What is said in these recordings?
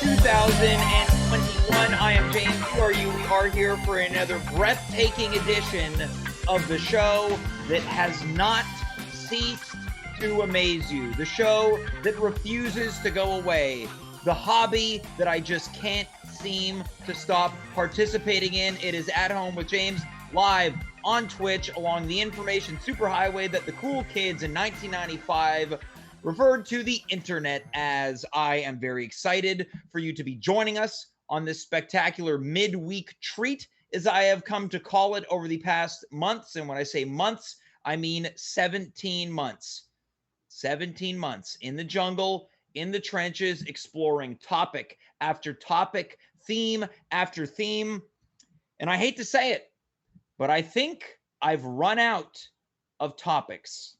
2021. I am James. Who are you? We are here for another breathtaking edition of the show that has not ceased to amaze you. The show that refuses to go away. The hobby that I just can't seem to stop participating in. It is At Home with James, live on Twitch along the information superhighway that the cool kids in 1995 referred to the internet as. I am very excited for you to be joining us on this spectacular midweek treat, as I have come to call it over the past months. And when I say months, I mean 17 months. 17 months in the jungle, in the trenches, exploring topic after topic, theme after theme. And I hate to say it, but I think I've run out of topics.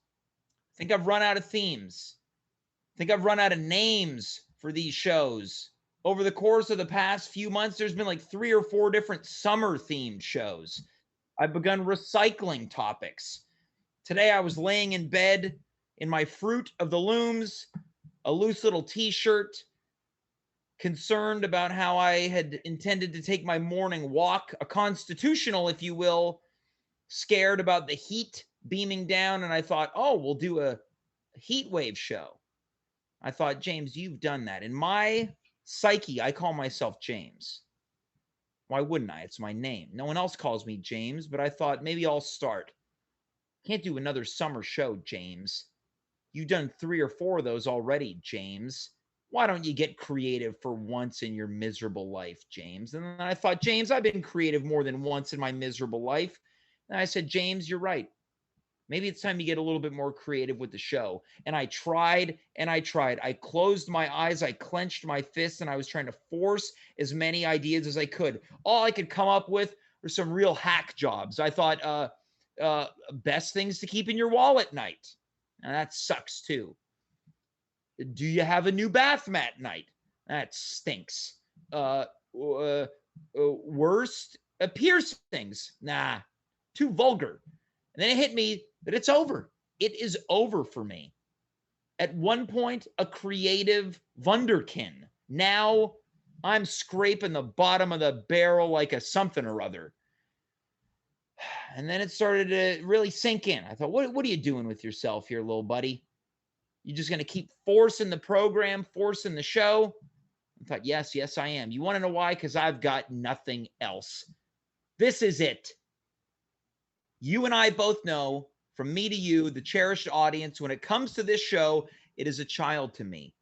I think I've run out of themes. I think I've run out of names for these shows. Over the course of the past few months, there's been like 3 or 4 different summer-themed shows. I've begun recycling topics. Today, I was laying in bed in my Fruit of the Looms, a loose little t-shirt, concerned about how I had intended to take my morning walk, a constitutional, if you will, scared about the heat beaming down, and I thought, oh, we'll do a heat wave show. I thought, James, you've done that. In my psyche, I call myself James. Why wouldn't I? It's my name. No one else calls me James, but I thought maybe I'll start. Can't do another summer show, James. You've done 3 or 4 of those already, James. Why don't you get creative for once in your miserable life, James? And then I thought, James, I've been creative more than once in my miserable life. And I said, James, you're right. Maybe it's time you get a little bit more creative with the show. And I tried and I tried. I closed my eyes, I clenched my fists, and I was trying to force as many ideas as I could. All I could come up with were some real hack jobs. I thought, best things to keep in your wall at night. And that sucks too. Do you have a new bath mat night? That stinks. Worst piercings? Nah, too vulgar. And then it hit me that it's over. It is over for me. At one point, a creative wunderkind. Now I'm scraping the bottom of the barrel like a something or other. And then it started to really sink in. I thought, what are you doing with yourself here, little buddy? You just going to keep forcing the program, forcing the show? I thought, yes, I am. You want to know why? Because I've got nothing else. This is it. You and I both know, from me to you, the cherished audience, when it comes to this show, it is a child to me.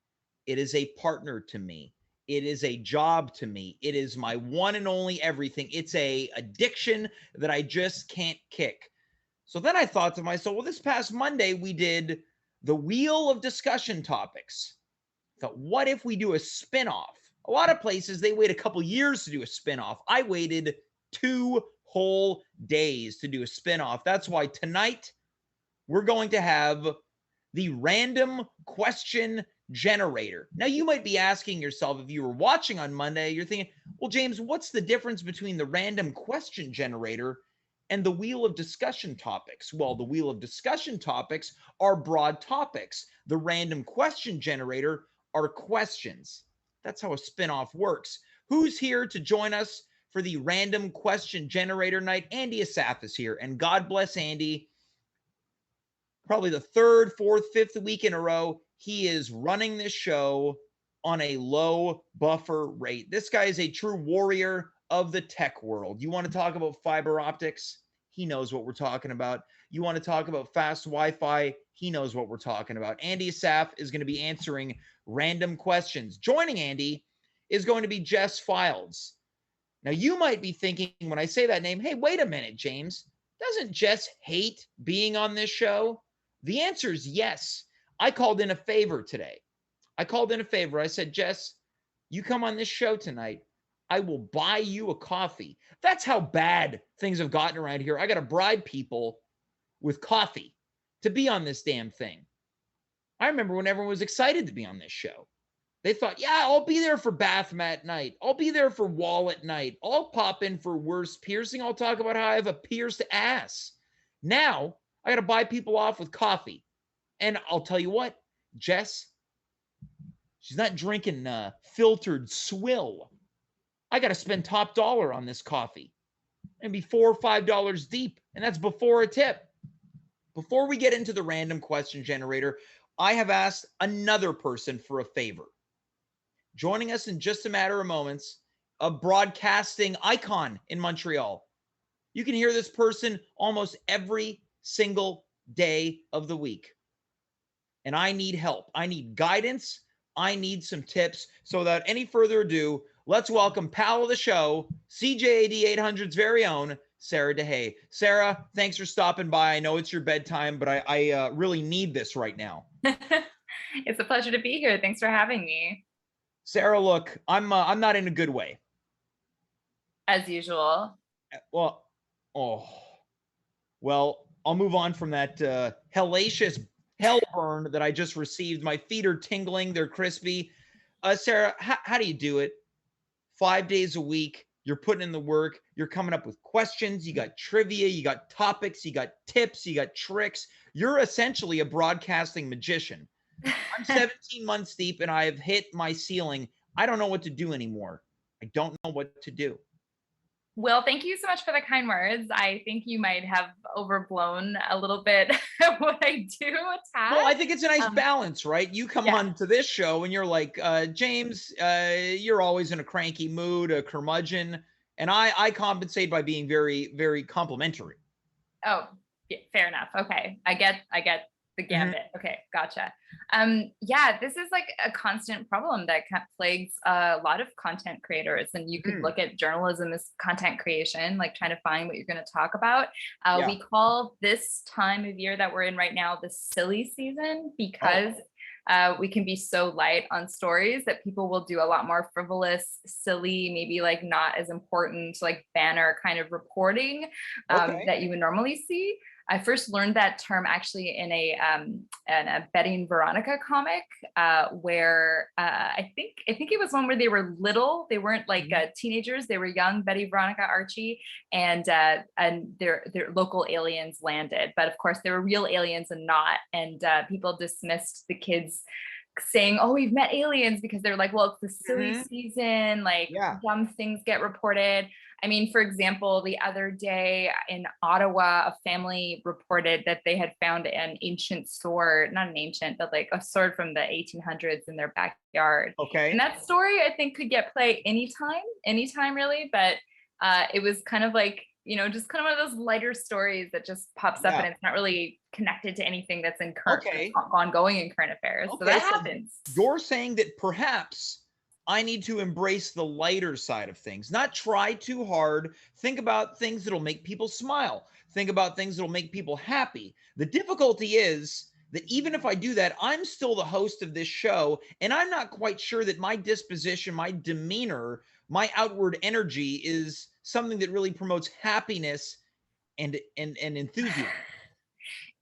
It is a partner to me. It is a job to me. It is my one and only everything. It's a addiction that I just can't kick. So then I thought to myself, well, this past Monday, we did the Wheel of Discussion Topics. I thought, what if we do a spinoff? A lot of places, they wait a couple years to do a spinoff. I waited 2 whole days to do a spinoff. That's why tonight we're going to have the random question generator. Now, you might be asking yourself, if you were watching on Monday, you're thinking, well, James, what's the difference between the random question generator and the Wheel of Discussion Topics? Well, the Wheel of Discussion Topics are broad topics. The random question generator are questions. That's how a spinoff works. Who's here to join us for the random question generator night? Andy Assaf is here, and God bless Andy. Probably the 3rd, 4th, 5th week in a row, he is running this show on a low buffer rate. This guy is a true warrior of the tech world. You want to talk about fiber optics? He knows what we're talking about. You want to talk about fast Wi-Fi? He knows what we're talking about. Andy Assaf is going to be answering random questions. Joining Andy is going to be Jess Fildes. Now, you might be thinking when I say that name, hey, wait a minute, James. Doesn't Jess hate being on this show? The answer is yes. I called in a favor today. I said, Jess, you come on this show tonight, I will buy you a coffee. That's how bad things have gotten around here. I got to bribe people with coffee to be on this damn thing. I remember when everyone was excited to be on this show. They thought, yeah, I'll be there for bath mat night. I'll be there for wallet night. I'll pop in for worst piercing. I'll talk about how I have a pierced ass. Now, I got to buy people off with coffee. And I'll tell you what, Jess, She's not drinking filtered swill. I got to spend top dollar on this coffee. And be $4 or $5 deep. And that's before a tip. Before we get into the random question generator, I have asked another person for a favor. Joining us in just a matter of moments, a broadcasting icon in Montreal. You can hear this person almost every single day of the week. And I need help. I need guidance. I need some tips. So without any further ado, let's welcome pal of the show, CJAD 800's very own, Sarah Deshaies. Sarah, thanks for stopping by. I know it's your bedtime, but I really need this right now. It's a pleasure to be here. Thanks for having me. Sarah, look, I'm not in a good way. As usual. Well, I'll move on from that hellacious hell burn that I just received. My feet are tingling. They're crispy. Sarah, how do you do it? 5 days a week. You're putting in the work. You're coming up with questions. You got trivia. You got topics. You got tips. You got tricks. You're essentially a broadcasting magician. I'm 17 months deep and I have hit my ceiling. I don't know what to do anymore. I don't know what to do. Well, thank you so much for the kind words. I think you might have overblown a little bit what I do. Well, I think it's a nice balance, right? You come on to this show and you're like, James, you're always in a cranky mood, a curmudgeon. And I compensate by being very, very complimentary. Oh, yeah, fair enough. Okay. I get the gambit. Mm-hmm. Okay. Gotcha. Yeah, this is like a constant problem that plagues a lot of content creators. And you could look at journalism as content creation, like trying to find what you're going to talk about. We call this time of year that we're in right now the silly season because we can be so light on stories that people will do a lot more frivolous, silly, maybe like not as important, like banner kind of reporting that you would normally see. I first learned that term actually in a Betty and Veronica comic where I think it was one where they were little. They weren't like teenagers. They were young, Betty, Veronica, Archie, and their local aliens landed. But of course, they were real aliens and not. And people dismissed the kids saying, oh, we've met aliens because they're like, well, it's the silly season, like dumb things get reported. I mean, for example, the other day in Ottawa, a family reported that they had found an ancient sword, not an ancient, but like a sword from the 1800s in their backyard. Okay. And that story, I think, could get play anytime really. But it was kind of like, you know, just kind of one of those lighter stories that just pops up and it's not really connected to anything that's in current, ongoing in current affairs. So that happens. You're saying that perhaps I need to embrace the lighter side of things, not try too hard. Think about things that'll make people smile. Think about things that'll make people happy. The difficulty is that even if I do that, I'm still the host of this show, and I'm not quite sure that my disposition, my demeanor, my outward energy is something that really promotes happiness and enthusiasm.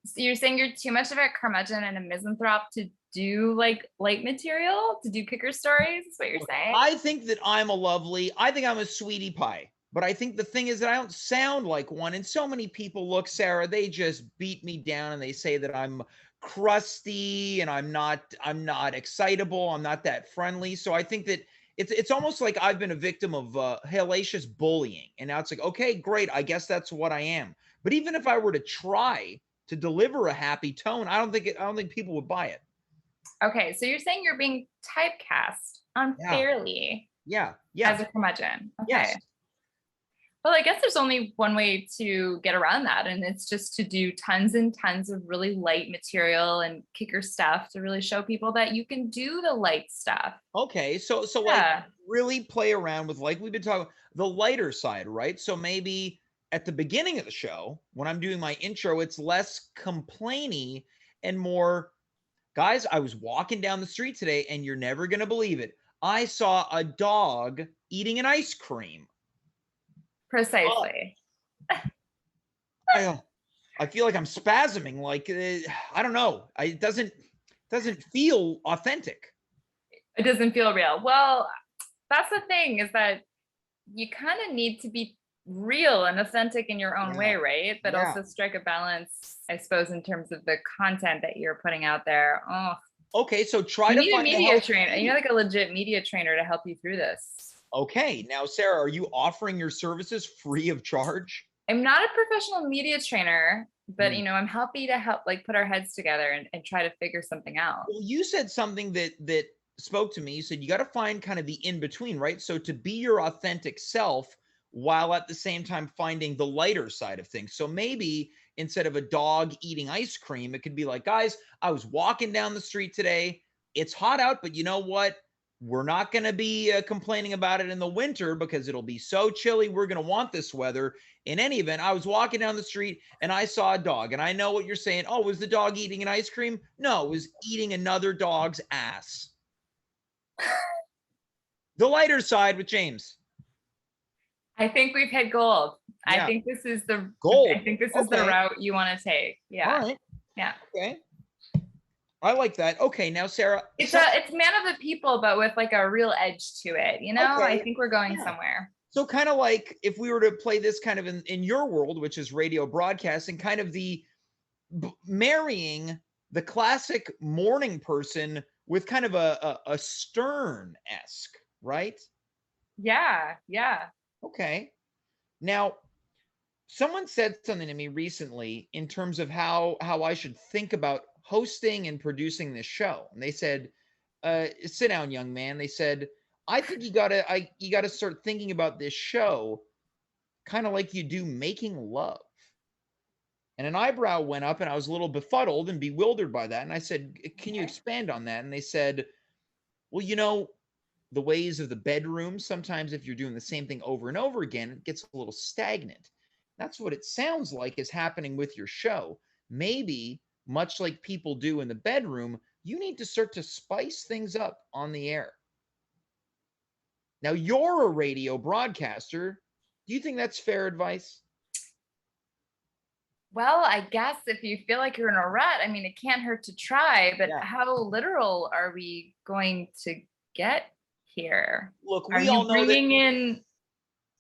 So you're saying you're too much of a curmudgeon and a misanthrope to do like light material, to do kicker stories, is what you're saying? I think that I'm a sweetie pie, but I think the thing is that I don't sound like one. And so many people, look, Sarah, they just beat me down and they say that I'm crusty and I'm not excitable. I'm not that friendly. So I think that it's almost like I've been a victim of hellacious bullying. And now it's like, okay, great. I guess that's what I am. But even if I were to try to deliver a happy tone, I don't think people would buy it. Okay, so you're saying you're being typecast unfairly. Yeah. As a curmudgeon. Okay. Yes. Well, I guess there's only one way to get around that, and it's just to do tons and tons of really light material and kicker stuff to really show people that you can do the light stuff. Okay, so like really play around with, like we've been talking, the lighter side, right? So maybe at the beginning of the show, when I'm doing my intro, it's less complainy and more, guys, I was walking down the street today and you're never going to believe it. I saw a dog eating an ice cream. Precisely. I feel like I'm spasming. Like, I don't know. It doesn't feel authentic. It doesn't feel real. Well, that's the thing, is that you kind of need to be real and authentic in your own way, right? But also strike a balance, I suppose, in terms of the content that you're putting out there. Okay, so try You to need a find a media healthy trainer. You medium. need like a legit media trainer to help you through this. Okay, now Sarah, are you offering your services free of charge? I'm not a professional media trainer, but Hmm. I'm happy to help like put our heads together and try to figure something out. Well, you said something that spoke to me. You said you got to find kind of the in between, right? So to be your authentic self while at the same time finding the lighter side of things. So maybe instead of a dog eating ice cream, it could be like, guys, I was walking down the street today. It's hot out, but you know what? We're not going to be complaining about it in the winter because it'll be so chilly. We're going to want this weather. In any event, I was walking down the street and I saw a dog. And I know what you're saying. Oh, was the dog eating an ice cream? No, it was eating another dog's ass. The lighter side with James. I think we've hit gold. Yeah. I think this is the Gold. I think this is the Okay. route you want to take. Yeah. All right. Yeah. Okay. I like that. Okay, now Sarah. It's man of the people, but with like a real edge to it. Okay. I think we're going Yeah. somewhere. So kind of like if we were to play this kind of in your world, which is radio broadcasting, kind of the marrying the classic morning person with kind of a stern-esque, right? Yeah. Yeah. Okay. Now, someone said something to me recently in terms of how I should think about hosting and producing this show. And they said, sit down, young man. They said, I think you gotta start thinking about this show kind of like you do making love. And an eyebrow went up and I was a little befuddled and bewildered by that. And I said, can you expand on that? And they said, well, the ways of the bedroom, sometimes if you're doing the same thing over and over again, it gets a little stagnant. That's what it sounds like is happening with your show. Maybe, much like people do in the bedroom, you need to start to spice things up on the air. Now, you're a radio broadcaster. Do you think that's fair advice? Well, I guess if you feel like you're in a rut, I mean, it can't hurt to try, but Yeah. how literal are we going to get here? Look, Are we you all know that. bringing in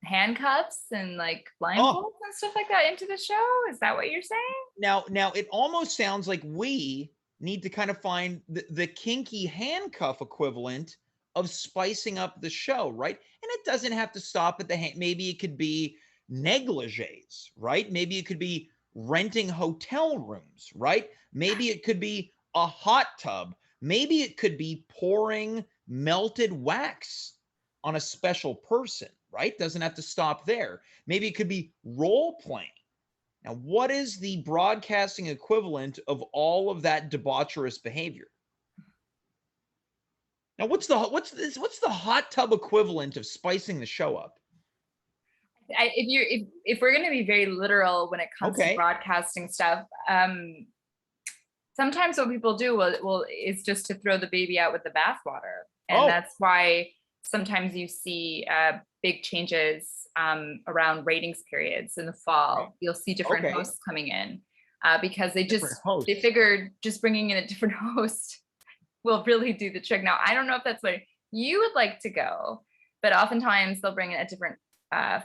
handcuffs and like blindfolds and stuff like that into the show? Is that what you're saying? Now, it almost sounds like we need to kind of find the kinky handcuff equivalent of spicing up the show, right? And it doesn't have to stop at the maybe it could be negligees, right? Maybe it could be renting hotel rooms, right? Maybe it could be a hot tub. Maybe it could be pouring melted wax on a special person, right? Doesn't have to stop there. Maybe it could be role playing. Now, what is the broadcasting equivalent of all of that debaucherous behavior? Now, what's the hot tub equivalent of spicing the show up? If we're going to be very literal when it comes to broadcasting stuff, sometimes what people do is just to throw the baby out with the bathwater, and that's why sometimes you see big changes around ratings periods in the fall. You'll see different hosts coming in because they figured just bringing in a different host will really do the trick. Now, I don't know if that's where you would like to go, but oftentimes they'll bring in a different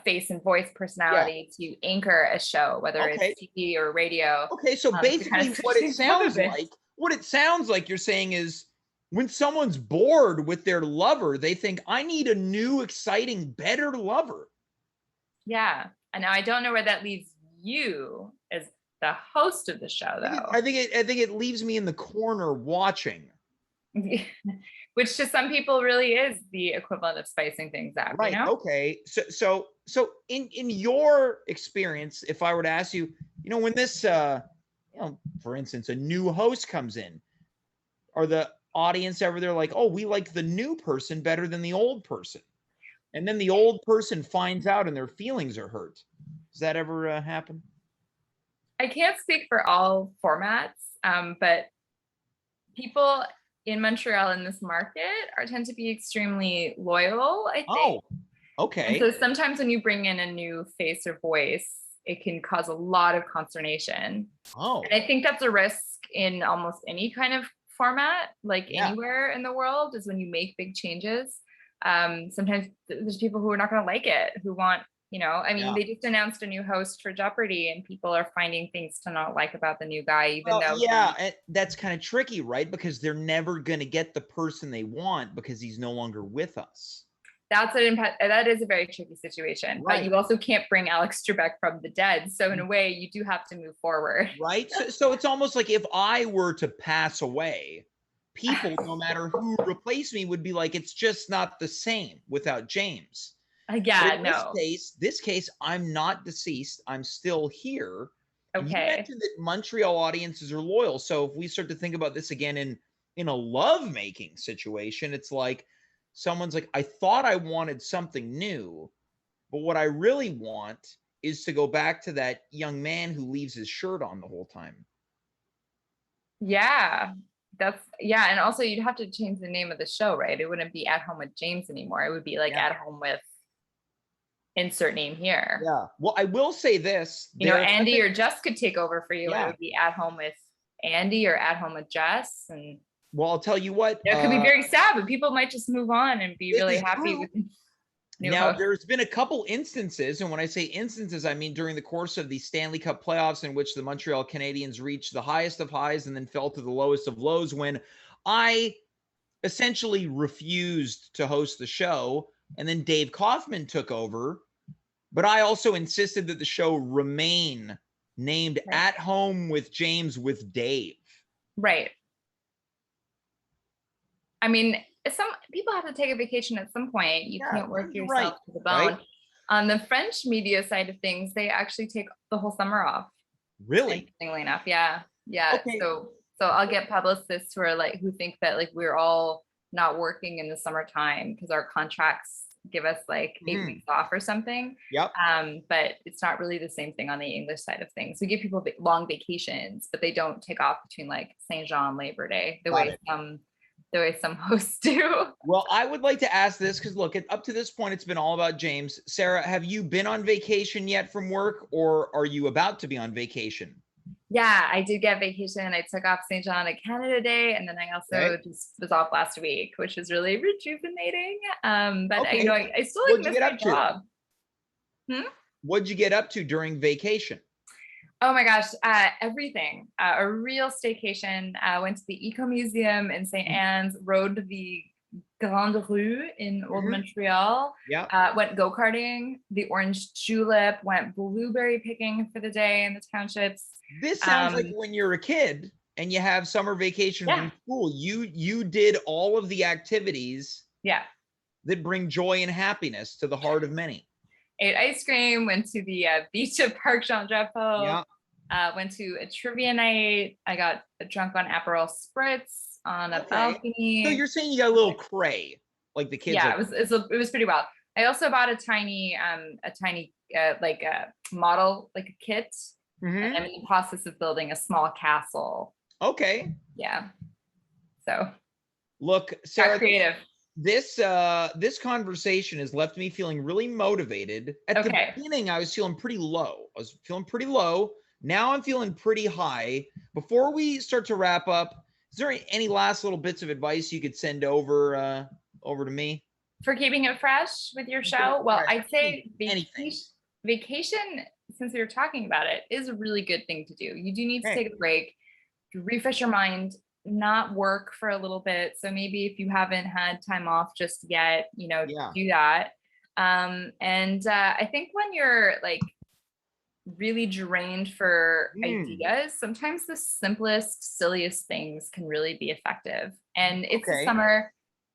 face and voice personality to anchor a show, whether it's TV or radio. Okay, so basically what it sounds like you're saying is when someone's bored with their lover, they think, I need a new, exciting, better lover. Yeah. And now I don't know where that leaves you as the host of the show, though. I think it leaves me in the corner watching. Which to some people really is the equivalent of spicing things up. Right. Okay. So in your experience, if I were to ask you, when this, for instance, a new host comes in, are the audience ever there like, oh, we like the new person better than the old person? And then the old person finds out and their feelings are hurt. Does that ever happen? I can't speak for all formats, but people in Montreal in this market tend to be extremely loyal, I think. Oh, okay. And so sometimes when you bring in a new face or voice, it can cause a lot of consternation. Oh. And I think that's a risk in almost any kind of format, like anywhere in the world, is when you make big changes. Sometimes there's people who are not going to like it, who want, You know, I mean, Yeah. they just announced a new host for Jeopardy, and people are finding things to not like about the new guy, even Well, though yeah, and that's kind of tricky, right? Because they're never going to get the person they want because he's no longer with us. that's an impact. That is a very tricky situation, Right. but you also can't bring Alex Trebek from the dead. So in a way, you do have to move forward. Right. So it's almost like if I were to pass away, people, no matter who replaced me, would be like, it's just not the same without James. But Yeah, in no. this case, I'm not deceased. I'm still here. And you Okay. mentioned that Montreal audiences are loyal. So if we start to think about this again in a love-making situation, it's like someone's like, I thought I wanted something new, but what I really want is to go back to that young man who leaves his shirt on the whole time. Yeah, yeah. And also you'd have to change the name of the show, right? It wouldn't be At Home with James anymore. It would be like At Home with insert name here. Yeah. Well, I will say this. You know, Andy or Jess could take over for you. Yeah. It would be At Home with Andy or At Home with Jess. And well, I'll tell you what. It could be very sad, but people might just move on and be really happy with now, there's been a couple instances, and when I say instances, I mean during the course of the Stanley Cup playoffs in which the Montreal Canadiens reached the highest of highs and then fell to the lowest of lows, when I essentially refused to host the show, and then Dave Kaufman took over, but I also insisted that the show remain named At Home with James with Dave. Right. I mean, some people have to take a vacation at some point. You can't work yourself to the bone. Right. On the French media side of things, they actually take the whole summer off. Really? Interestingly enough, yeah. Okay. So I'll get publicists who think that like we're all not working in the summertime because our contracts give us like 8 weeks off or something. Yep. But it's not really the same thing on the English side of things. We give people long vacations, but they don't take off between like Saint Jean and Labor Day the way some hosts do. Well, I would like to ask this because look, up to this point, it's been all about James. Sarah, have you been on vacation yet from work, or are you about to be on vacation? Yeah, I did get vacation. I took off St. John and Canada Day, and then I also just was off last week, which was really rejuvenating. But I still like miss my job. What'd you get up to during vacation? Oh my gosh, everything. A real staycation. Went to the Eco Museum in St. Anne's, rode the Grande Rue in Old Montreal. Yeah. Went go-karting, the Orange Julep, went blueberry picking for the day in the townships. This sounds like when you're a kid and you have summer vacation from school, you did all of the activities that bring joy and happiness to the heart of many. Ate ice cream, went to the beach at Parc Jean Drapeau, went to a trivia night. I got drunk on Aperol Spritz on a balcony. So you're saying you got a little cray, like the kids. Yeah, it was pretty wild. I also bought a tiny model, like a kit. And I'm in the process of building a small castle. Okay. Yeah. So look, Sarah, creative. This conversation has left me feeling really motivated. At the beginning, I was feeling pretty low. Now I'm feeling pretty high. Before we start to wrap up, is there any last little bits of advice you could send over to me? For keeping it fresh with your show? Well, I'd say vacation, since we were talking about it, is a really good thing to do. You do need to take a break, refresh your mind, not work for a little bit. So maybe if you haven't had time off just yet, do that. And I think when you're like really drained for ideas, sometimes the simplest, silliest things can really be effective. And it's the summer,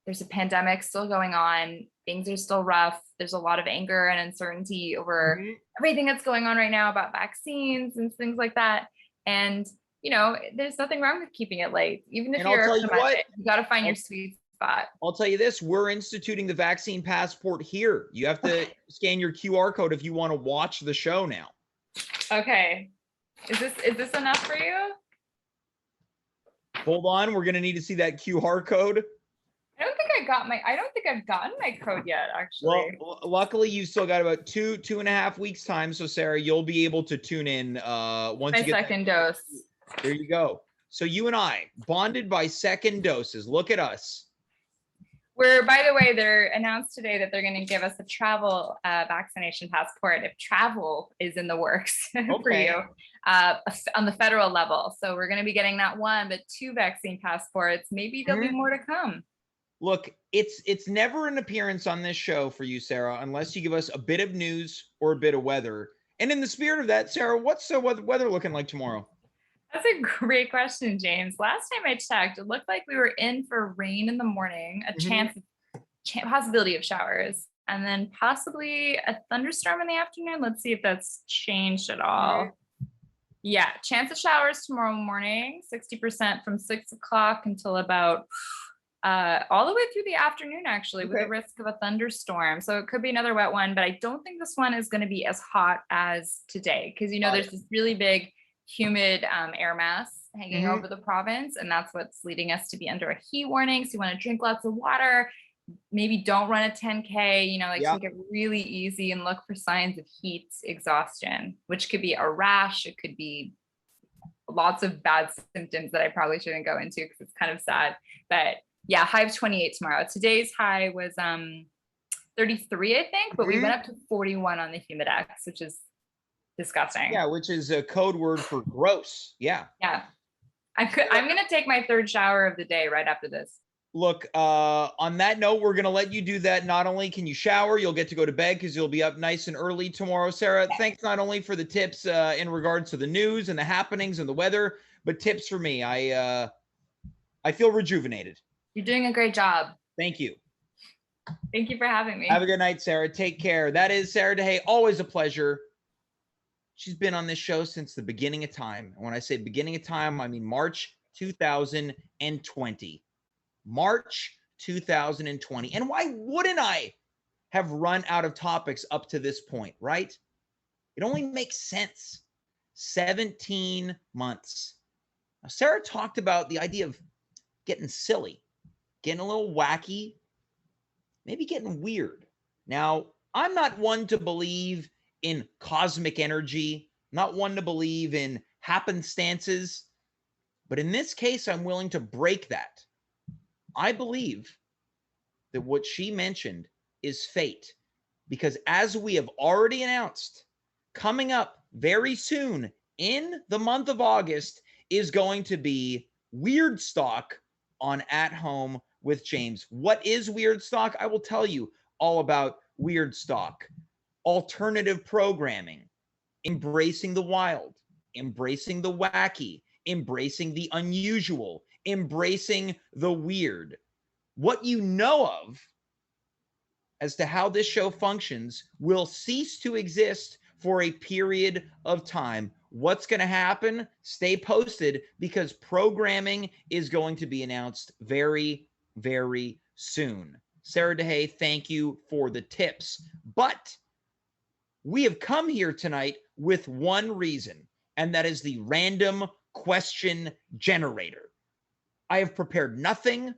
there's a pandemic still going on, things are still rough, there's a lot of anger and uncertainty over everything that's going on right now about vaccines and things like that. And there's nothing wrong with keeping it light. Even if you got to find your sweet spot. I'll tell you this, we're instituting the vaccine passport here. You have to scan your QR code if you want to watch the show now. Okay. Is this enough for you? Hold on, we're going to need to see that QR code. I don't think I've gotten my code yet, actually. Well, luckily you still got about 2.5 weeks time. So Sarah, you'll be able to tune in once you get my second dose. There you go. So you and I bonded by second doses. Look at us. By the way, they're announced today that they're going to give us a travel vaccination passport if travel is in the works for you on the federal level. So we're going to be getting not one, but 2 vaccine passports. Maybe there'll be more to come. Look, it's never an appearance on this show for you, Sarah, unless you give us a bit of news or a bit of weather. And in the spirit of that, Sarah, what's the weather looking like tomorrow? That's a great question, James. Last time I checked, it looked like we were in for rain in the morning, a possibility of showers, and then possibly a thunderstorm in the afternoon. Let's see if that's changed at all. Yeah, chance of showers tomorrow morning, 60% from 6 o'clock until about all the way through the afternoon, actually, with the risk of a thunderstorm. So it could be another wet one, but I don't think this one is going to be as hot as today because, there's this really big humid air mass hanging over the province, and that's what's leading us to be under a heat warning. So you want to drink lots of water, maybe don't run a 10K, take it really easy and look for signs of heat exhaustion, which could be a rash. It could be lots of bad symptoms that I probably shouldn't go into because it's kind of sad. But yeah, high of 28 tomorrow. Today's high was 33, I think, but we went up to 41 on the Humidex, which is disgusting. Yeah, which is a code word for gross. Yeah. Yeah. I'm going to take my 3rd shower of the day right after this. Look, on that note, we're going to let you do that. Not only can you shower, you'll get to go to bed because you'll be up nice and early tomorrow. Sarah, thanks not only for the tips in regards to the news and the happenings and the weather, but tips for me. I feel rejuvenated. You're doing a great job. Thank you. Thank you for having me. Have a good night, Sarah. Take care. That is Sarah Deshaies. Always a pleasure. She's been on this show since the beginning of time. And when I say beginning of time, I mean March 2020. March 2020. And why wouldn't I have run out of topics up to this point, right? It only makes sense. 17 months. Now, Sarah talked about the idea of getting silly, getting a little wacky, maybe getting weird. Now, I'm not one to believe in cosmic energy, not one to believe in happenstances, but in this case, I'm willing to break that. I believe that what she mentioned is fate, because as we have already announced, coming up very soon in the month of August is going to be Weird Stock on At Home with James. What is Weird Stock? I will tell you all about Weird Stock. Alternative programming, embracing the wild, embracing the wacky, embracing the unusual, embracing the weird. What you know of as to how this show functions will cease to exist for a period of time. What's going to happen? Stay posted because programming is going to be announced very, very soon. Sarah Deshaies, thank you for the tips. But we have come here tonight with one reason, and that is the random question generator. I have prepared nothing.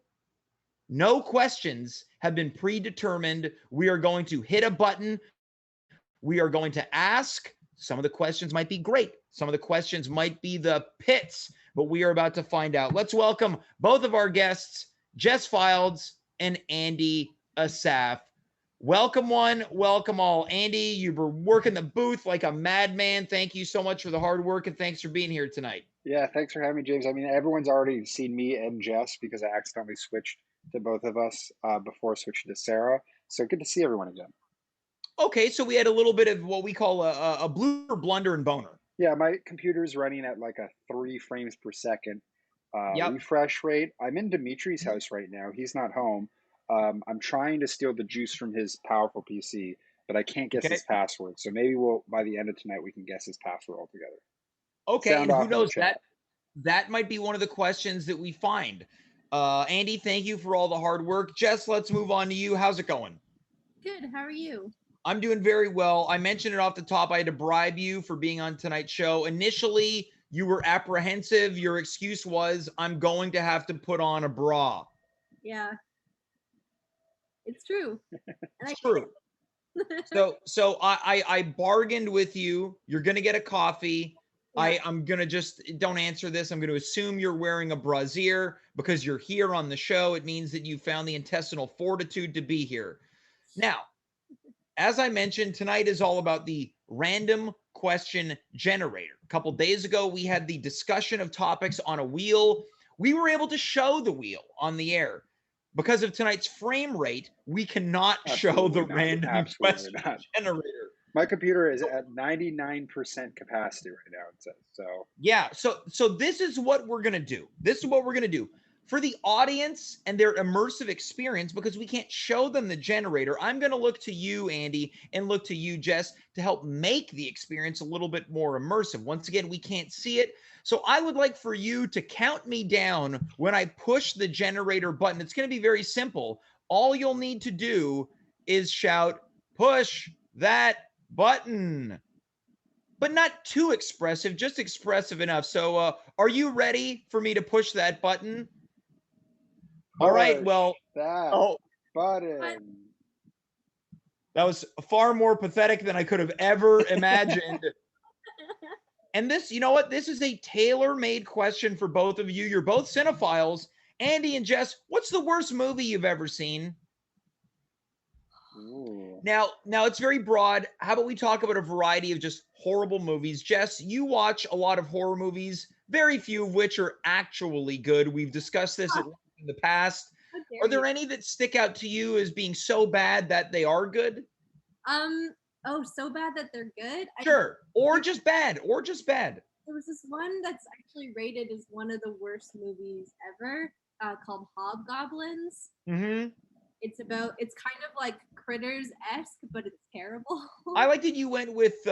No questions have been predetermined. We are going to hit a button. We are going to ask. Some of the questions might be great. Some of the questions might be the pits, but we are about to find out. Let's welcome both of our guests, Jess Fildes and Andy Assaf. Welcome one, welcome all. Andy, you were working the booth like a madman. Thank you so much for the hard work, and thanks for being here tonight. Yeah, thanks for having me, James. I mean, everyone's already seen me and Jess because I accidentally switched to both of us before switching to Sarah. So good to see everyone again. Okay, so we had a little bit of what we call a blooper, blunder, and boner. Yeah, my computer's running at like a 3 frames per second refresh rate. I'm in Dimitri's house right now. He's not home. I'm trying to steal the juice from his powerful PC, but I can't guess his password. So maybe by the end of tonight, we can guess his password altogether. Okay, and who knows, that might be one of the questions that we find. Andy, thank you for all the hard work. Jess, let's move on to you. How's it going? Good. How are you? I'm doing very well. I mentioned it off the top. I had to bribe you for being on tonight's show. Initially, you were apprehensive. Your excuse was, I'm going to have to put on a bra. Yeah. It's true. It's true. So I bargained with you. You're going to get a coffee. Yeah. I'm gonna just don't answer this. I'm gonna assume you're wearing a brassiere because you're here on the show. It means that you found the intestinal fortitude to be here. Now, as I mentioned, tonight is all about the random question generator. A couple days ago, we had the discussion of topics on a wheel. We were able to show the wheel on the air. Because of tonight's frame rate, we cannot show the random question generator. My computer is at 99% capacity right now, it says. So yeah, so this is what we're gonna do. This is what we're gonna do for the audience and their immersive experience, because we can't show them the generator. I'm gonna look to you, Andy, and look to you, Jess, to help make the experience a little bit more immersive. Once again, we can't see it. So I would like for you to count me down when I push the generator button. It's gonna be very simple. All you'll need to do is shout, "Push that button," but not too expressive, just expressive enough. So are you ready for me to push that button? All right, well, that button. That was far more pathetic than I could have ever imagined. And this, you know what? This is a tailor-made question for both of you. You're both cinephiles. Andy and Jess, what's the worst movie you've ever seen? Ooh. Now it's very broad. How about we talk about a variety of just horrible movies? Jess, you watch a lot of horror movies, very few of which are actually good. We've discussed this in the past. Are there any that stick out to you as being so bad that they are good? Oh, so bad that they're good? Sure. Or just bad. There was this one that's actually rated as one of the worst movies ever, called Hobgoblins. Mm-hmm. It's kind of like Critters-esque, but it's terrible. I like that you went with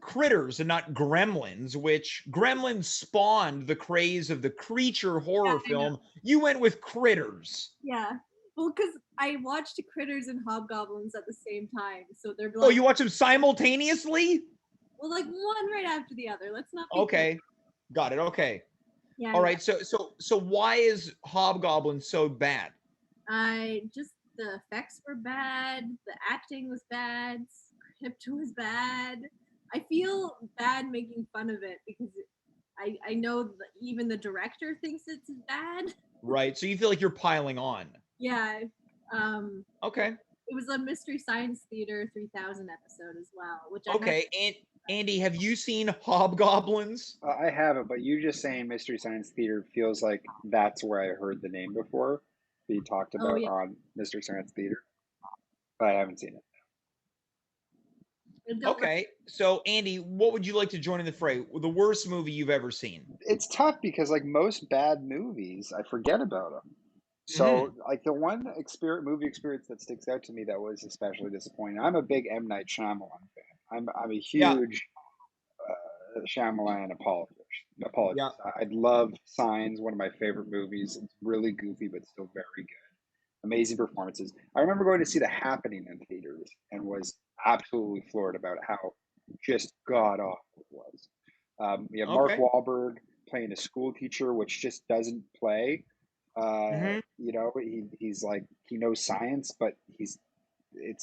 Critters and not Gremlins, which Gremlins spawned the craze of the creature horror film. You went with Critters. Yeah. Well, because I watched Critters and Hobgoblins at the same time, so they're like. Oh, you watch them simultaneously? Well, like one right after the other. Let's not. Be okay, got it. Okay. Yeah. All right. So why is Hobgoblin so bad? Just the effects were bad. The acting was bad. Script was bad. I feel bad making fun of it because I know that even the director thinks it's bad. Right. So you feel like you're piling on. Yeah. Okay. It was a Mystery Science Theater 3000 episode as well, which and Andy, have you seen Hobgoblins? I haven't, but you just saying Mystery Science Theater feels like that's where I heard the name before. Be talked about on Mystery Science Theater, but I haven't seen it. Okay, so Andy, what would you like to join in the fray? The worst movie you've ever seen? It's tough because like most bad movies, I forget about them. So like the one movie experience that sticks out to me that was especially disappointing. I'm a big M. Night Shyamalan fan. I'm a huge Shyamalan apologist. Yeah. I love Signs, one of my favorite movies. It's really goofy but still very good. Amazing performances. I remember going to see The Happening in theaters and was absolutely floored about how just god awful it was. You have Mark Wahlberg playing a school teacher, which just doesn't play. You know, he's like, he knows science, but it's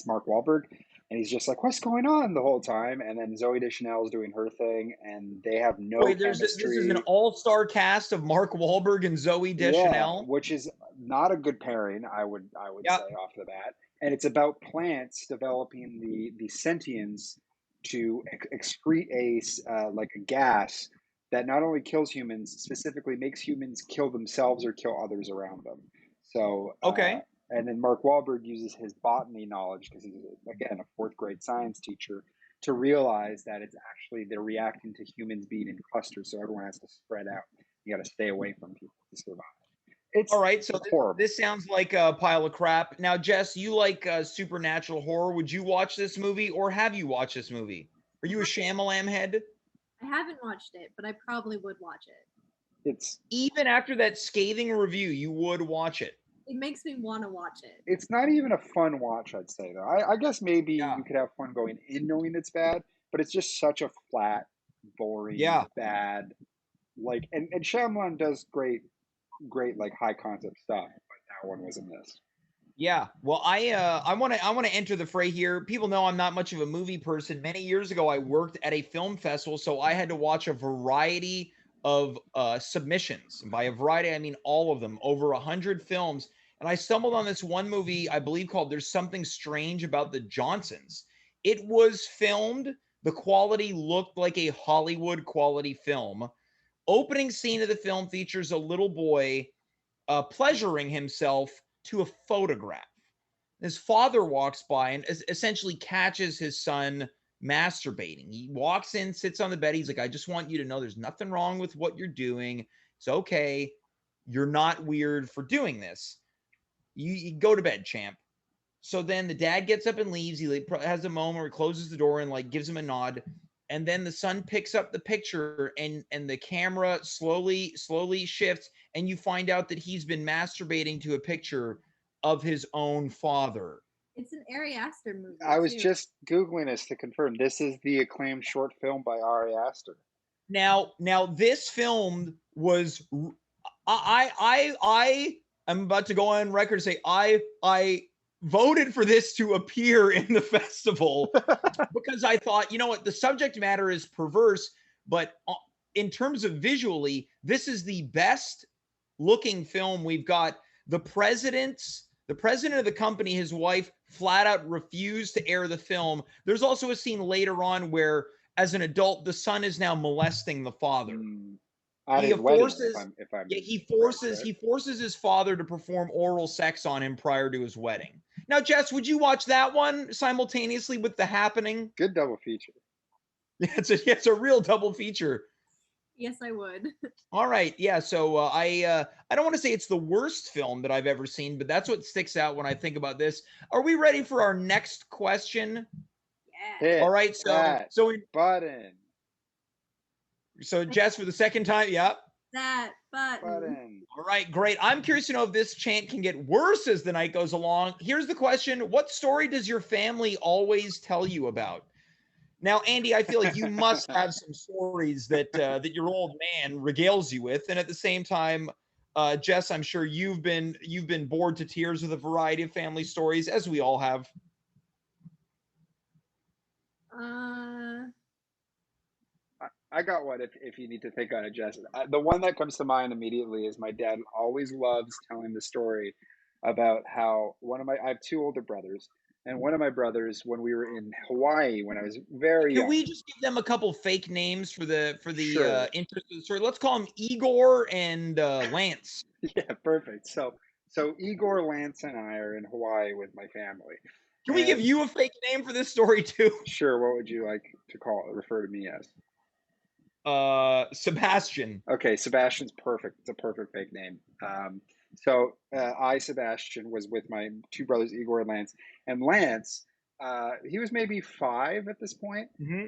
Mark Wahlberg, and he's just like, what's going on the whole time? And then Zooey Deschanel is doing her thing, and they have no chemistry. This is an all-star cast of Mark Wahlberg and Zooey Deschanel, which is not a good pairing, I would say off the bat. And it's about plants developing the sentience to excrete like a gas that not only kills humans, specifically makes humans kill themselves or kill others around them. So and then Mark Wahlberg uses his botany knowledge, because he's, again, a fourth grade science teacher, to realize that it's actually they're reacting to humans being in clusters, so everyone has to spread out. You got to stay away from people to survive. It's all right. So horrible. This sounds like a pile of crap. Now, Jess, you like supernatural horror. Would you watch this movie, or have you watched this movie? Are you a Shyamalan head? I haven't watched it, but I probably would watch it. It's even after that scathing review, you would watch it. It makes me want to watch it. It's not even a fun watch, I'd say, though. I guess maybe you could have fun going in knowing it's bad, but it's just such a flat, boring, bad, like, and Shyamalan does great, like, high concept stuff, but that one was a miss. Yeah. Well, I want to enter the fray here. People know I'm not much of a movie person. Many years ago, I worked at a film festival, so I had to watch a variety of submissions. And by a variety, I mean all of them, over 100 films. And I stumbled on this one movie, I believe, called "There's Something Strange About the Johnsons." It was filmed. The quality looked like a Hollywood quality film. Opening scene of the film features a little boy pleasuring himself to a photograph. His father walks by and essentially catches his son masturbating. He walks in, sits on the bed. He's like, I just want you to know there's nothing wrong with what you're doing. It's okay. You're not weird for doing this. You go to bed, champ. So then the dad gets up and leaves. He has a moment where he closes the door and like gives him a nod. And then the son picks up the picture and the camera slowly shifts, and you find out that he's been masturbating to a picture of his own father. It's an Ari Aster movie. I was too. just Googling this to confirm. This is the acclaimed short film by Ari Aster. Now this film was I'm about to go on record and say I voted for this to appear in the festival because I thought, you know what, the subject matter is perverse, but in terms of visually, this is the best looking film we've got. The president of the company, his wife, flat out refused to air the film. There's also a scene later on where, as an adult, the son is now molesting the father. He forces his father to perform oral sex on him prior to his wedding. Now, Jess, would you watch that one simultaneously with The Happening? Good double feature. It's a real double feature. Yes, I would. All right, yeah. So I don't want to say it's the worst film that I've ever seen, but that's what sticks out when I think about this. Are we ready for our next question? Yeah. Hit all right. button. So Jess, for the second time, yep. That button. All right, great. I'm curious to know if this chant can get worse as the night goes along. Here's the question: what story does your family always tell you about? Now, Andy, I feel like you must have some stories that that your old man regales you with, and at the same time, Jess, I'm sure you've been bored to tears with a variety of family stories, as we all have. I got one if you need to think on it, Jess. The one that comes to mind immediately is my dad always loves telling the story about how I have two older brothers, and one of my brothers, when we were in Hawaii when I was very young. Can we just give them a couple fake names for the Sure. interest of the story? Let's call them Igor and Lance. Yeah, perfect. So Igor, Lance, and I are in Hawaii with my family. Can we give you a fake name for this story too? Sure. What would you like to refer to me as? Sebastian. Okay, Sebastian's perfect. It's a perfect fake name. So Sebastian, was with my two brothers, Igor and Lance. And Lance, he was maybe 5 at this point. Mm-hmm.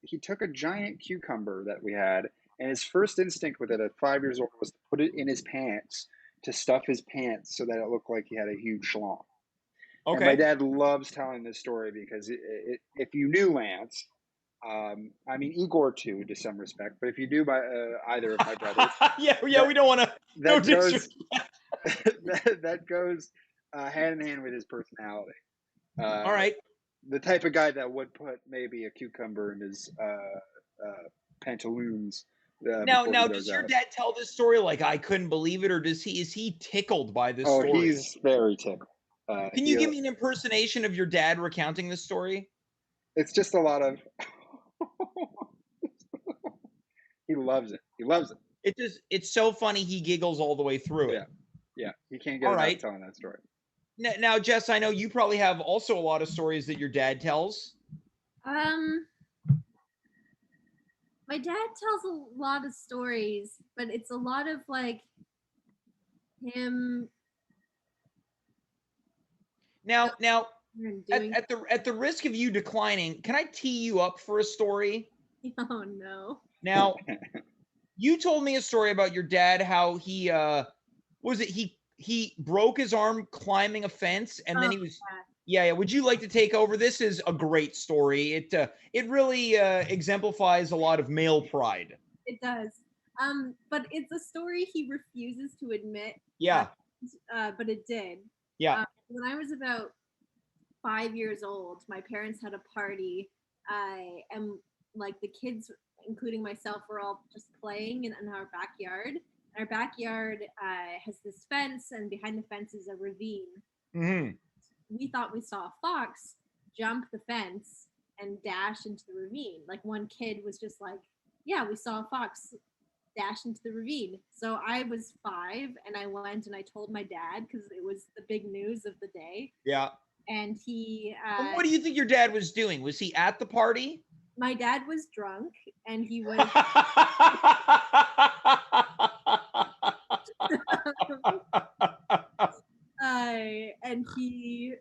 He took a giant cucumber that we had, and his first instinct with it at 5 years old was to put it in his pants, to stuff his pants so that it looked like he had a huge schlong. Okay. And my dad loves telling this story because if you knew Lance, I mean Igor too, to some respect, but if you do either of my brothers, we don't want to. That goes hand in hand with his personality. All right, the type of guy that would put maybe a cucumber in his pantaloons. Now, does your dad tell this story like I couldn't believe it, or is he tickled by this story? Oh, he's very tickled. Can you give me an impersonation of your dad recounting this story? It's just a lot of. He loves it. It's so funny. He giggles all the way through it. Yeah. He can't get enough telling that story. Now, Jess, I know you probably have also a lot of stories that your dad tells. My dad tells a lot of stories, but it's a lot of like him. Now, at the risk of you declining, can I tee you up for a story? Oh no. Now, you told me a story about your dad, how he he broke his arm climbing a fence, and then he was yeah. Would you like to take over? This is a great story. It really exemplifies a lot of male pride. It does. But it's a story he refuses to admit. Yeah. But it did. Yeah. When I was about 5 years old, my parents had a party. And like the kids, including myself, were all just playing in our backyard. Our backyard has this fence, and behind the fence is a ravine. Mm-hmm. We thought we saw a fox jump the fence and dash into the ravine. Like one kid was just like, "Yeah, we saw a fox dash into the ravine." So I was 5, and I went and I told my dad because it was the big news of the day. Yeah. And he. And what do you think your dad was doing? Was he at the party? My dad was drunk, and he was. And he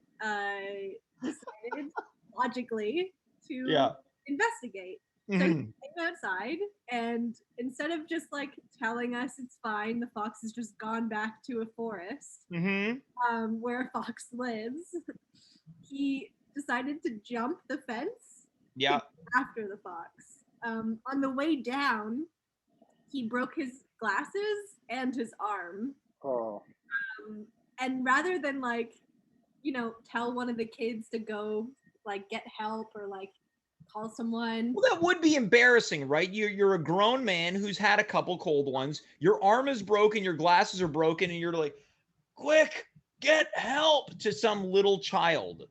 decided logically to investigate. So he came outside, and instead of just like telling us it's fine, the fox has just gone back to a forest where a fox lives, he decided to jump the fence after the fox. On the way down, he broke his glasses and his arm. Oh. And rather than like, tell one of the kids to go like get help or like call someone. Well, that would be embarrassing, right? You're a grown man who's had a couple cold ones. Your arm is broken, your glasses are broken, and you're like, quick, get help to some little child.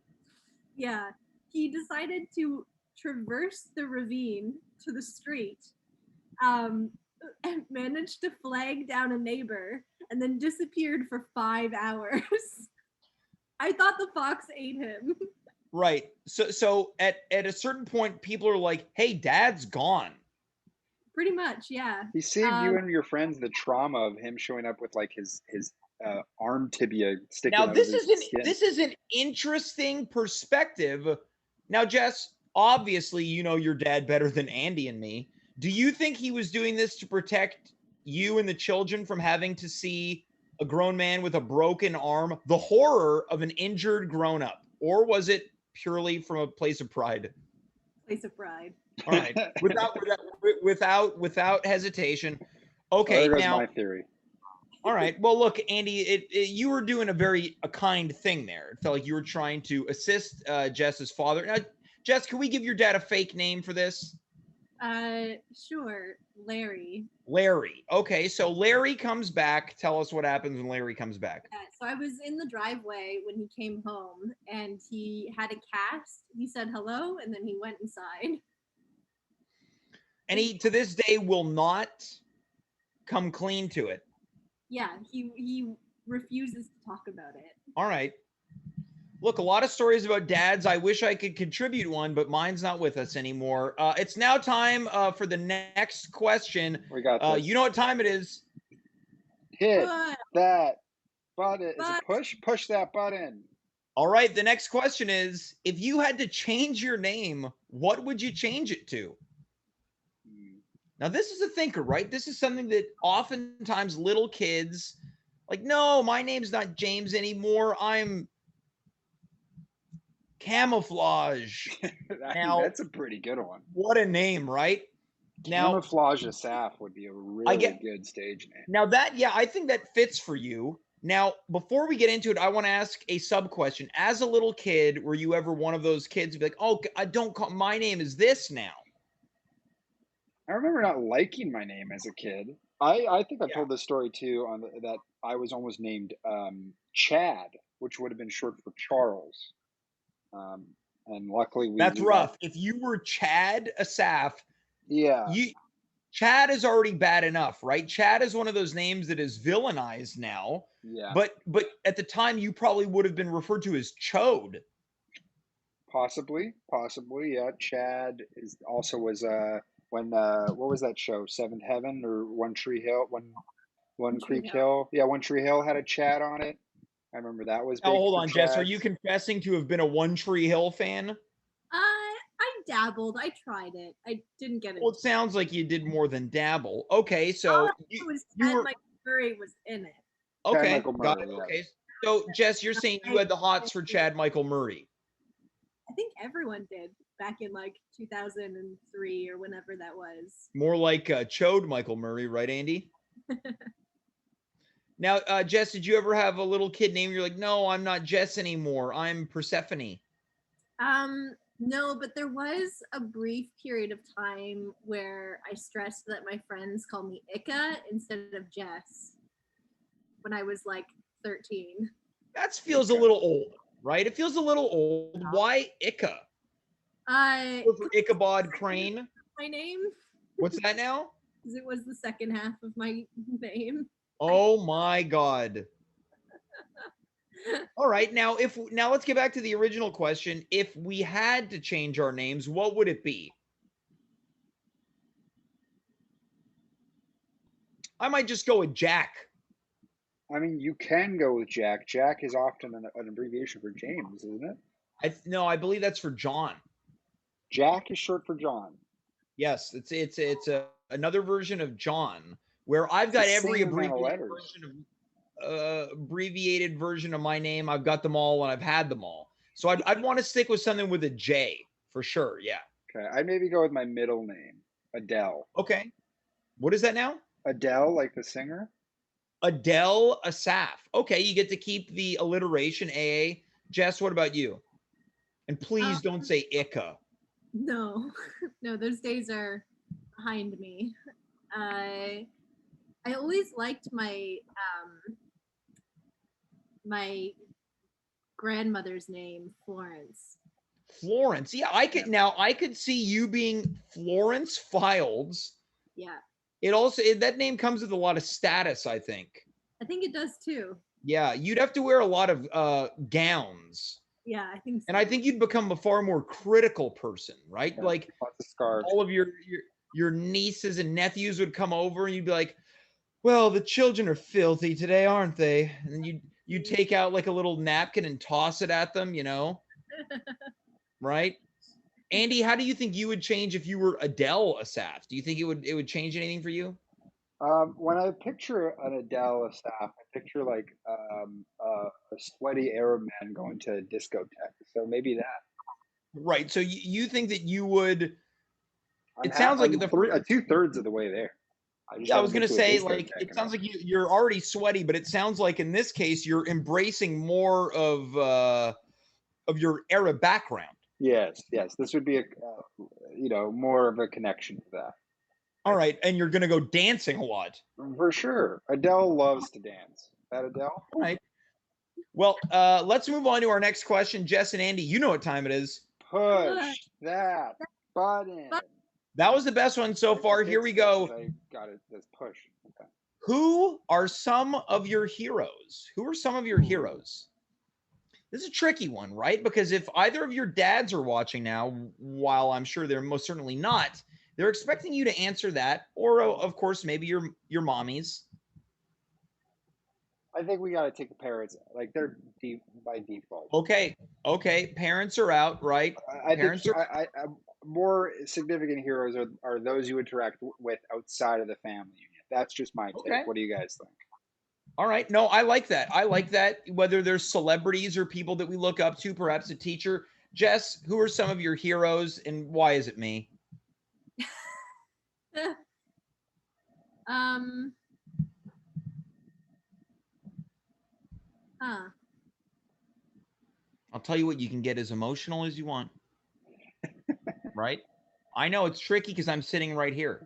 Yeah. He decided to traverse the ravine to the street, and managed to flag down a neighbor, and then disappeared for 5 hours. I thought the fox ate him. Right. So at a certain point, people are like, hey, dad's gone. Pretty much, yeah. He saved you and your friends the trauma of him showing up with like his arm tibia sticking out of his skin. This is an interesting perspective. Now, Jess, obviously, you know your dad better than Andy and me. Do you think he was doing this to protect you and the children from having to see a grown man with a broken arm, the horror of an injured grown-up? Or was it purely from a place of pride? Place of pride. All right. Without hesitation. Okay, there goes now my theory. All right. Well, look, Andy, you were doing a kind thing there. It felt like you were trying to assist Jess's father. Now, Jess, can we give your dad a fake name for this? Sure. Larry. Larry. Okay, so Larry comes back. Tell us what happens when Larry comes back. So I was in the driveway when he came home, and he had a cast. He said hello, and then he went inside. And he, to this day, will not come clean to it. Yeah, he refuses to talk about it. All right. Look, a lot of stories about dads. I wish I could contribute one, but mine's not with us anymore. It's now time for the next question. We got this. You know what time it is? Hit that button. Is it push? Push that button. All right. The next question is, if you had to change your name, what would you change it to? Now, this is a thinker, right? This is something that oftentimes little kids, like, no, my name's not James anymore. I'm Camouflage. Now, that's a pretty good one. What a name, right? Now, Camouflage Assaf would be a really good stage name. Now I think that fits for you. Now, before we get into it, I want to ask a sub question. As a little kid, were you ever one of those kids who'd be like, oh, I don't call, my name is this now? I remember not liking my name as a kid. I think I've told this story too, that I was almost named Chad, which would have been short for Charles. And luckily that's rough. If you were Chad Assaf, Chad is already bad enough, right? Chad is one of those names that is villainized now. Yeah. But at the time, you probably would have been referred to as Chode. Possibly, yeah. Chad was when what was that show? Seventh Heaven or One Tree Hill? One Creek Hill. Yeah, One Tree Hill had a Chad on it. I remember that was big. Oh, hold on, Jess. Are you confessing to have been a One Tree Hill fan? I dabbled. I tried it. I didn't get it. Well, it sounds like you did more than dabble. Okay, so Michael Murray was in it. Okay, got it. Yeah. Okay, so Jess, you're saying you had the hots for Chad Michael Murray? I think everyone did back in like 2003 or whenever that was. More like Chode Michael Murray, right, Andy? Now, Jess, did you ever have a little kid name? You're like, no, I'm not Jess anymore. I'm Persephone. No, but there was a brief period of time where I stressed that my friends call me Ika instead of Jess when I was like 13. That feels a little old, right? It feels a little old. Why Ika? For Ichabod Crane. My name. What's that now? Because it was the second half of my name. Oh my God. All right, now let's get back to the original question. If we had to change our names, what would it be? I might just go with Jack. I mean, you can go with Jack. Jack is often an abbreviation for James, isn't it? No, I believe that's for John. Jack is short for John. Yes, it's another version of John, where I've got every abbreviated version of my name. I've got them all and I've had them all. So I'd want to stick with something with a J for sure. Yeah. Okay, I'd maybe go with my middle name, Adele. Okay. What is that now? Adele, like the singer? Adele Assaf. Okay, you get to keep the alliteration, AA. Jess, what about you? And please don't say Ika. No, no, those days are behind me. I always liked my my grandmother's name, Florence. Florence. Yeah, I could see you being Florence Fildes. Yeah. That name comes with a lot of status, I think. I think it does too. Yeah, you'd have to wear a lot of gowns. Yeah, I think so. And I think you'd become a far more critical person, right? Yeah, like lots of scarves. All of your nieces and nephews would come over and you'd be like, well, the children are filthy today, aren't they? And then you'd take out like a little napkin and toss it at them, right? Andy, how do you think you would change if you were Adele Assaf? Do you think it would change anything for you? When I picture an Adele Assaf, I picture like a sweaty Arab man going to a discotheque. So maybe that. Right. So you think that you would? It sounds like 2/3 of the way there. I was going to say, like, it sounds like you're already sweaty, but it sounds like in this case you're embracing more of your Arab background. Yes. This would be more of a connection to that. All right, and you're going to go dancing a lot. For sure. Adele loves to dance. That Adele? All right. Well, let's move on to our next question. Jess and Andy, you know what time it is. Push that button. That was the best one so far. Here we go. I got it. Let's push. Okay. Who are some of your heroes? Who are some of your heroes? This is a tricky one, right? Because if either of your dads are watching now, while I'm sure they're most certainly not, they're expecting you to answer that, or of course, maybe your mommies. I think we got to take the parents. Like they're by default. Okay. Parents are out, right? I think more significant heroes are those you interact with outside of the family unit. That's just my take. What do you guys think? All right. No, I like that. Whether there's celebrities or people that we look up to, perhaps a teacher. Jess, who are some of your heroes and why is it me? I'll tell you what, you can get as emotional as you want. Right? I know it's tricky because I'm sitting right here.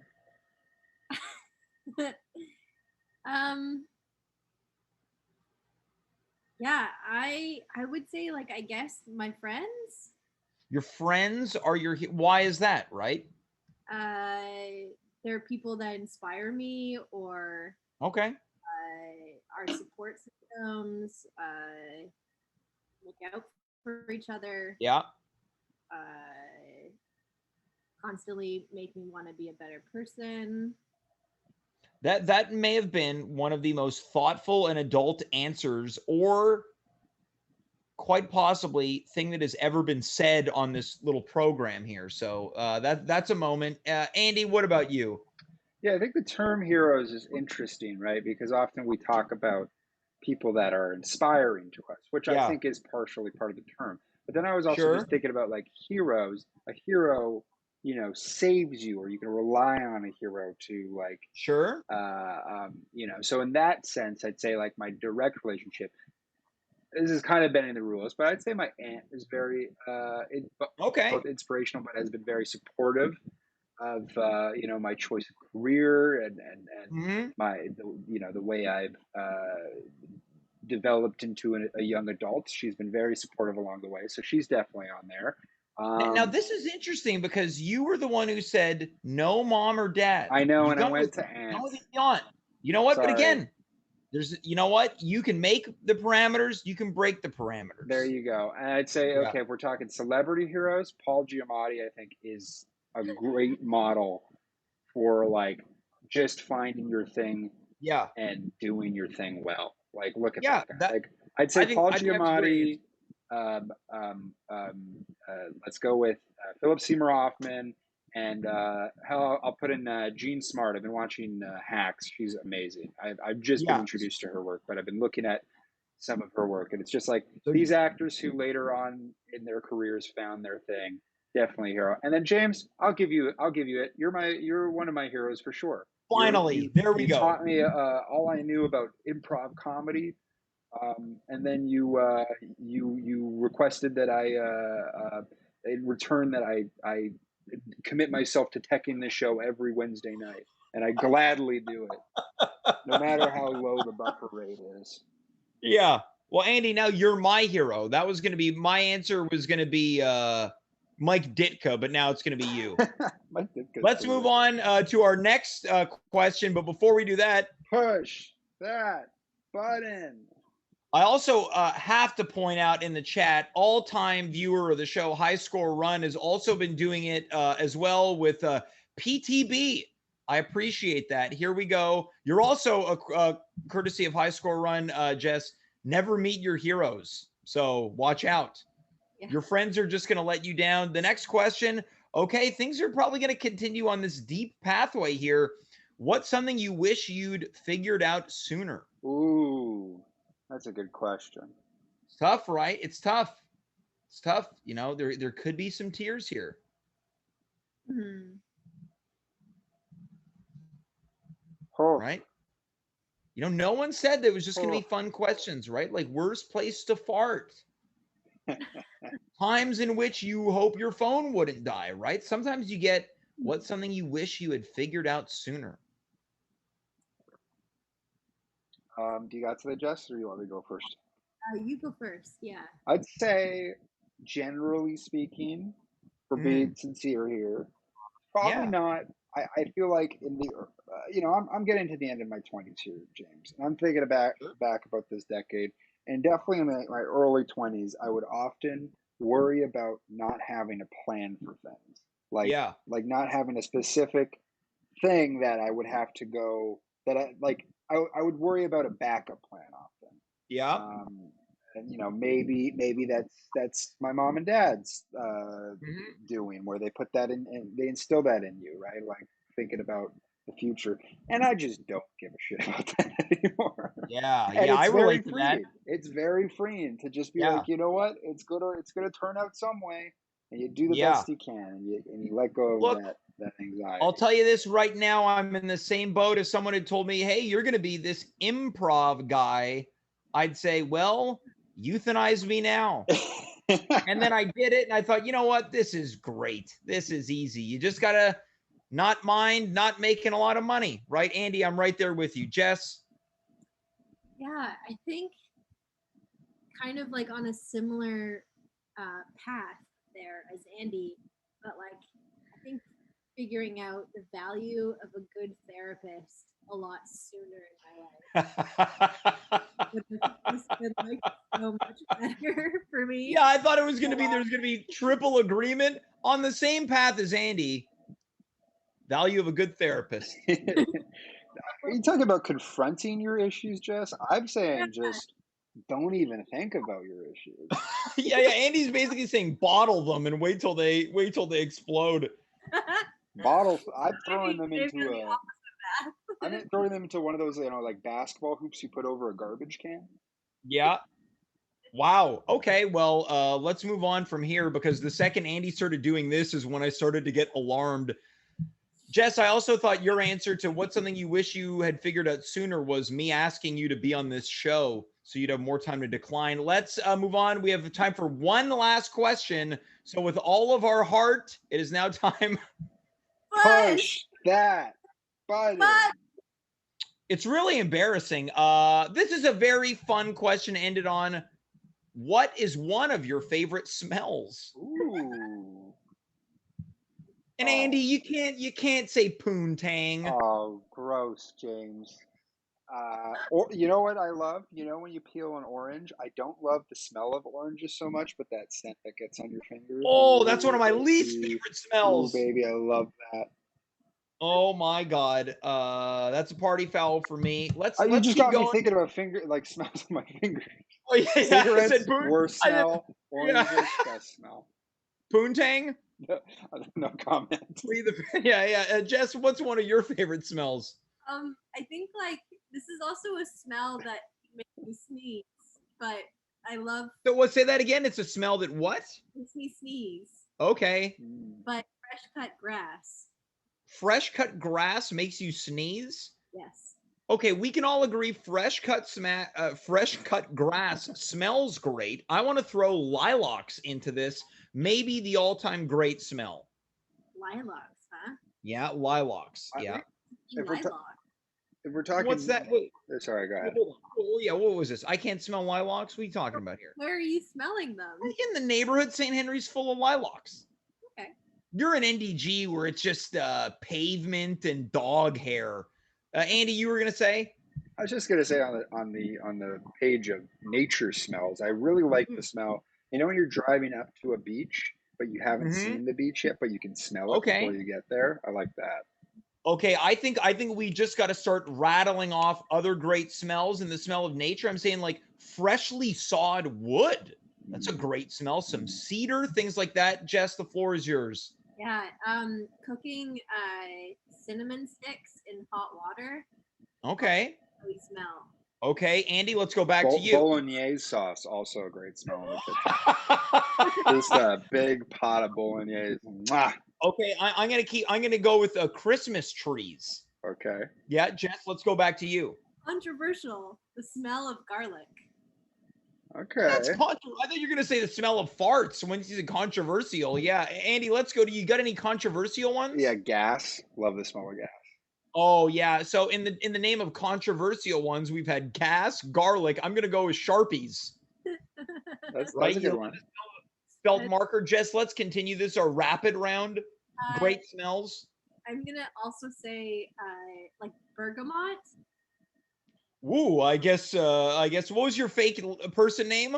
Yeah, I would say, like, I guess my friends. Your friends are why is that, right? They're people that inspire me or our support systems, look out for each other. Yeah. Constantly make me want to be a better person. That may have been one of the most thoughtful and adult answers, or quite possibly thing that has ever been said on this little program here. So that's a moment. Andy, what about you? Yeah, I think the term heroes is interesting, right? Because often we talk about people that are inspiring to us, which I think is partially part of the term. But then I was also just thinking about like heroes. A hero saves you, or you can rely on a hero to like, Sure. so in that sense, I'd say like my direct relationship, this is kind of bending the rules, but I'd say my aunt is very, Okay. both inspirational, but has been very supportive of, my choice of career and Hmm. the way I've developed into a young adult. She's been very supportive along the way, so she's definitely on there. Now this is interesting because you were the one who said no mom or dad. I know, You and I gone went with to aunt. the aunt. You know what? But Sorry. again, you know what? You can make the parameters. You can break the parameters. There you go. And I'd say, Yeah. okay, if we're talking celebrity heroes, Paul Giamatti, I think, is a great model for like just finding your thing Yeah. and doing your thing well. Like, look at Yeah. that guy. Like, I'd say I think Paul that's a great Giamatti. Let's go with Philip Seymour Hoffman, and hell, I'll put in Jean Smart. I've been watching Hacks. She's amazing. I've just been Yeah. introduced to her work, but I've been looking at some of her work, and it's just like So- these actors who later on in their careers found their thing. Definitely a hero. And then James, I'll give you it. You're one of my heroes for sure. Finally, there we you go. taught me all I knew about improv comedy, and then you requested that in return that I commit myself to teching this show every Wednesday night, and I gladly do it, no matter how low the buffer rate is. Yeah. Well, Andy, now you're my hero. That was going to be my answer. Was going to be Mike Ditka, but now it's going to be you. Let's move on to our next question. But before we do that, push that button. I also have to point out in the chat, all-time viewer of the show, High Score Run, has also been doing it as well with PTB. I appreciate that. Here we go. You're also a courtesy of High Score Run, Jess. Never meet your heroes, so watch out. Yeah. Your friends are just going to let you down. The next question, okay, things are probably going to continue on this deep pathway here. What's something you wish you'd figured out sooner? Ooh, that's a good question. It's tough, right? It's tough. It's tough. There could be some tears here. Hmm. Oh. Right? No one said that it was just going to be fun questions, right? Like worst place to fart. Times in which you hope your phone wouldn't die, right? Sometimes you get what's something you wish you had figured out sooner. Do you got to the Jess, or you want me to go first? You go first, yeah. I'd say, generally speaking, for being sincere here, probably not. I feel like in the, I'm getting to the end of my 20s here, James, and I'm thinking back about this decade, and definitely in my early 20s, I would often worry about not having a plan for things, like not having a specific thing that I would have to go, that I would worry about a backup plan often. Yeah. And maybe that's my mom and dad's doing, where they put that in and they instill that in you, right? Like thinking about the future. And I just don't give a shit about that anymore. Yeah, and I relate to that. It's very freeing to just be like, you know what? It's gonna turn out some way, and you do the best you can, and you let go of that anxiety. I'll tell you this right now, I'm in the same boat as someone had told me, hey, you're going to be this improv guy. I'd say, well, euthanize me now. And then I did it, and I thought, you know what? This is great. This is easy. You just got to not mind not making a lot of money. Right, Andy? I'm right there with you. Jess? Yeah, I think kind of like on a similar path there as Andy, but like I think figuring out the value of a good therapist a lot sooner in my life. It's been like so much better for me. Yeah, I thought it was there's going to be triple agreement on the same path as Andy. Value of a good therapist. Are you talking about confronting your issues, Jess? I'm saying just don't even think about your issues. yeah. Andy's basically saying bottle them and wait till they explode. I'm throwing them into I'm throwing them into one of those, like basketball hoops you put over a garbage can. Yeah. Wow. Okay. Well, let's move on from here because the second Andy started doing this is when I started to get alarmed. Jess, I also thought your answer to what's something you wish you had figured out sooner was me asking you to be on this show so you'd have more time to decline. Let's move on. We have time for one last question. So with all of our heart, it is now time. Push that button. It's really embarrassing. This is a very fun question ended on. What is one of your favorite smells? Ooh. And Andy, you can't say poontang. Oh, gross, James. Or you know what I love? You know when you peel an orange, I don't love the smell of oranges so much, but that scent that gets on your fingers. Oh, that's one of my least Ooh, favorite smells. Ooh, baby, I love that. Oh my God. That's a party foul for me. Let's You just keep got going. me thinking about smells of my fingers. Oh yeah, I Cigarettes, said poon. worst smell. Oranges, Yeah. best smell. Poontang? No comment. Yeah. Jess, what's one of your favorite smells? I think like this is also a smell that makes me sneeze, but I love. So what? Say that again. It's a smell that what? Makes me sneeze. Okay. But fresh cut grass. Fresh cut grass makes you sneeze? Yes. Okay, we can all agree fresh cut grass smells great. I want to throw lilacs into this. Maybe the all-time great smell. Lilacs, huh? Yeah, lilacs. Yeah. If we're talking, what's that? Wait, sorry, go ahead. Oh yeah, what was this? I can't smell lilacs. What are you talking about here? Where are you smelling them? In the neighborhood, St. Henry's full of lilacs. Okay. You're in NDG where it's just pavement and dog hair. Andy, you were gonna say? I was just gonna say on the page of nature smells, I really like the smell. You know when you're driving up to a beach, but you haven't seen the beach yet, but you can smell it before you get there. I like that. Okay, I think we just got to start rattling off other great smells in the smell of nature. I'm saying like freshly sawed wood. That's a great smell. Some cedar, things like that. Jess, the floor is yours. Yeah, cooking cinnamon sticks in hot water. Okay. Really smell. Okay, Andy, let's go back to you. Bolognese sauce, also a great smell in the kitchen. Just a big pot of bolognese. Mwah! Okay, I'm gonna go with Christmas trees. Okay. Yeah, Jess, let's go back to you. Controversial. The smell of garlic. Okay. That's I thought you were gonna say the smell of farts when you say controversial. Yeah, Andy, let's go to you. Got any controversial ones? Yeah, gas. Love the smell of gas. Oh yeah. So in the name of controversial ones, we've had gas, garlic. I'm gonna go with Sharpies. That's a good one. Spelt marker. Jess, let's continue this. Our rapid round. Great smells. I'm gonna also say like bergamot. Woo, I guess what was your fake person name?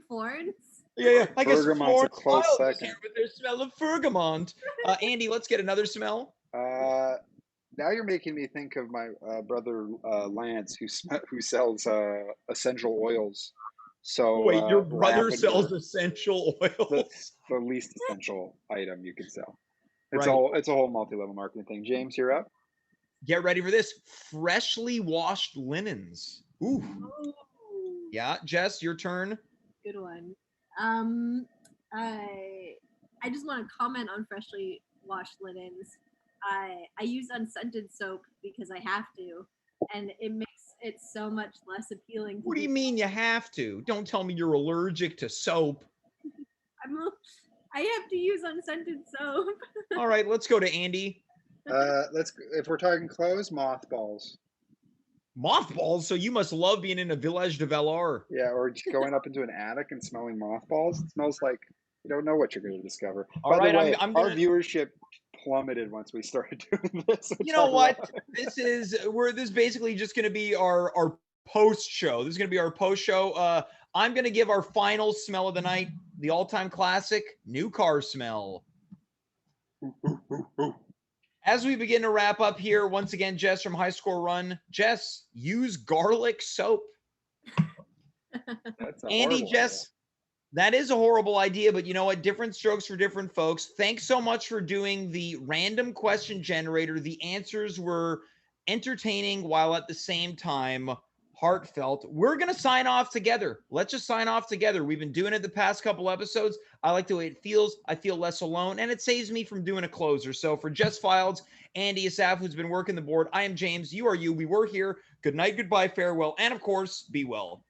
Florence. Yeah. I guess Bergamot's Florence a close Wild second. here with their smell of bergamot. Andy, let's get another smell. Now you're making me think of my brother Lance, who sells essential oils. So wait, your brother lavender, sells essential oils. the least essential item you can sell. Right. It's a whole multi-level marketing thing. James, you're up. Get ready for this. Freshly washed linens. Ooh. Oh. Yeah, Jess, your turn. Good one. I just want to comment on freshly washed linens. I use unscented soap because I have to, and it makes it so much less appealing. What do you mean you have to? Don't tell me you're allergic to soap. I have to use unscented soap. All right, let's go to Andy. If we're talking clothes, mothballs. Mothballs? So you must love being in a Village de Valor. Yeah, or just going up into an attic and smelling mothballs. It smells like you don't know what you're going to discover. All By the way, I'm our viewership plummeted once we started doing this. You know what? This is basically just going to be our post show. This is going to be our post show. I'm going to give our final smell of the night, the all-time classic, new car smell. As we begin to wrap up here, once again, Jess from High Score Run. Jess, use garlic soap. Andy, Jess, that is a horrible idea, but you know what? Different strokes for different folks. Thanks so much for doing the random question generator. The answers were entertaining while at the same time heartfelt. We're going to sign off together. Let's just sign off together. We've been doing it the past couple episodes. I like the way it feels. I feel less alone, and it saves me from doing a closer. So for Jess, Fildes, Andy, Assaf, who's been working the board, I am James. You are you. We were here. Good night, goodbye, farewell, and of course, be well.